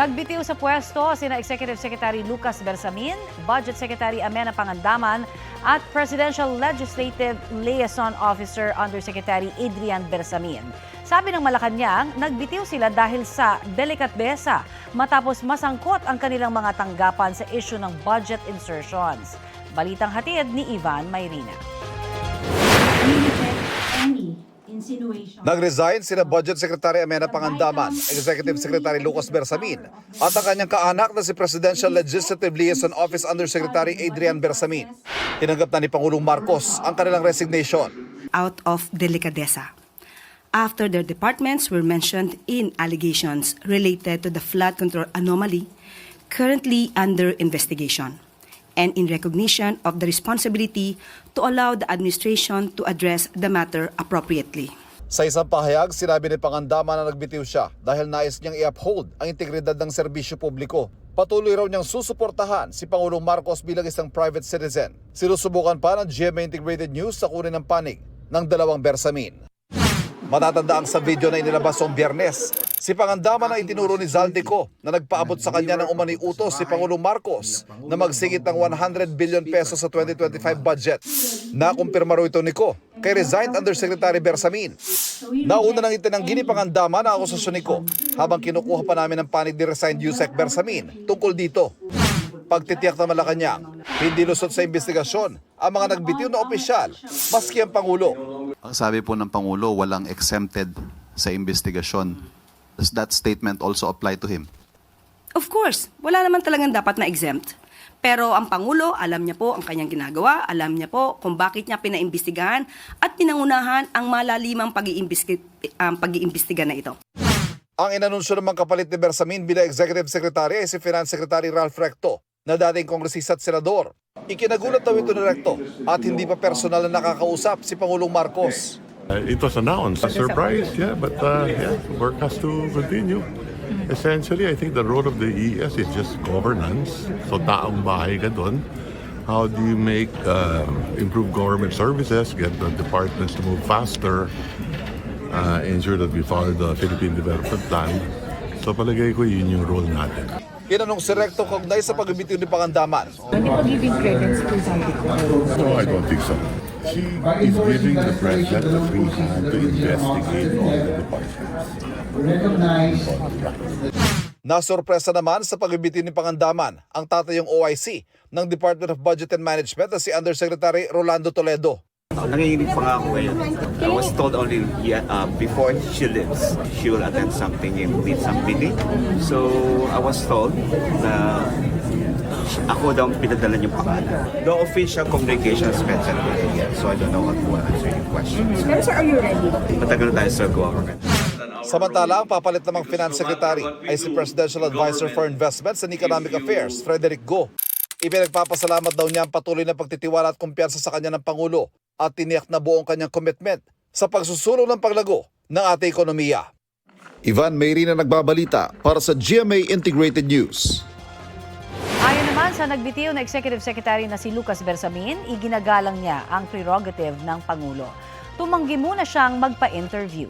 Nagbitiw sa pwesto sina Executive Secretary Lucas Bersamin, Budget Secretary Amenah Pangandaman at Presidential Legislative Liaison Officer Undersecretary Adrian Bersamin. Sabi ng Malacanang, nagbitiw sila dahil sa delikatesa matapos masangkot ang kanilang mga tanggapan sa issue ng budget insertions. Balitang hatid ni Ivan Mayrina. Nag-resign sina Budget Secretary Amenah Pangandaman, Executive Secretary Lucas Bersamin at ang kanyang kaanak na si Presidential Legislative Liaison Office Undersecretary Adrian Bersamin. Tinanggap na ni Pangulong Marcos ang kanilang resignation. Out of delicadeza, after their departments were mentioned in allegations related to the flood control anomaly currently under investigation, and in recognition of the responsibility to allow the administration to address the matter appropriately. Sa isang pahayag, sinabi ni Pangandaman na nagbitiw siya dahil nais niyang i-uphold ang integridad ng serbisyo publiko. Patuloy raw niyang susuportahan si Pangulong Marcos bilang isang private citizen. Sinusubukan pa ng GMA Integrated News sa kunin ng panig ng dalawang Bersamin. Matatandaan sa video na inilabas noong Biyernes, si Pangandaman ang itinuro ni Zaldico na nagpaabot sa kanya ng umani utos si Pangulong Marcos na magsingit ng 100 billion pesos sa 2025 budget. Nakumpirma raw ito ni Ko kay resigned Undersecretary Bersamin. Nauna nang itinanggi ni Pangandaman ang akusasyon ni Ko habang kinukuha pa namin ng panig ni resigned Yusek Bersamin tungkol dito. Pagtitiyak ng Malacanang, hindi lusot sa investigasyon ang mga nagbitiw na opisyal, maski ang Pangulo. Ang sabi po ng Pangulo, walang exempted sa investigasyon. Does that statement also apply to him? Of course, wala naman talagang dapat na exempt. Pero ang Pangulo, alam niya po ang kanyang ginagawa, alam niya po kung bakit niya pinaimbestigahan at pinangunahan ang malalimang pag-iimbestiga na ito. Ang inanunsyo namang kapalit ni Bersamin bilang Executive Secretary ay si Finance Secretary Ralph Recto, na dating kongresista at senador. Ikinagulat daw ito ni Recto at hindi pa personal na nakakausap si Pangulong Marcos. It was announced. A surprise, yeah, but work has to continue. Essentially, I think the role of the ES is just governance. So taong bahay ka doon. How do you make improve government services, get the departments to move faster, ensure that we follow the Philippine Development Plan. So palagay ko yun yung role natin. Kinanong si Recto kaugnay sa pagbitiw ni Pangandaman. Hindi po giving credence to Zaldico. No, I don't think so. She is giving the president the free hand to investigate all the departments. Nasorpresa naman sa pagbitiw ni Pangandaman ang tatayong OIC ng Department of Budget and Management na si Undersecretary Rolando Toledo. Nanginginig pa nga ako ngayon. I was told only before she leaves, she will attend something in some meeting. So I was told na ako daw pinadalan yung pangalan. No official communication has been sent yet, so I don't know what to answer your questions. Pero sir, are you ready? Matagal na tayo sa government. Samantala, ang papalit namang Finance Secretary ay si Presidential Advisor for Investments and Economic Affairs, Frederick Go. Ipinagpapasalamat daw niya ang patuloy na pagtitiwala at kumpiyansa sa kanya ng Pangulo at tiniyak na buong kanyang commitment sa pagsusulong ng paglago ng ating ekonomiya. Ivan Mayrina nagbabalita para sa GMA Integrated News. Ayon naman sa nagbitiw na Executive Secretary na si Lucas Bersamin, iginagalang niya ang prerogative ng Pangulo. Tumanggi muna siyang magpa-interview.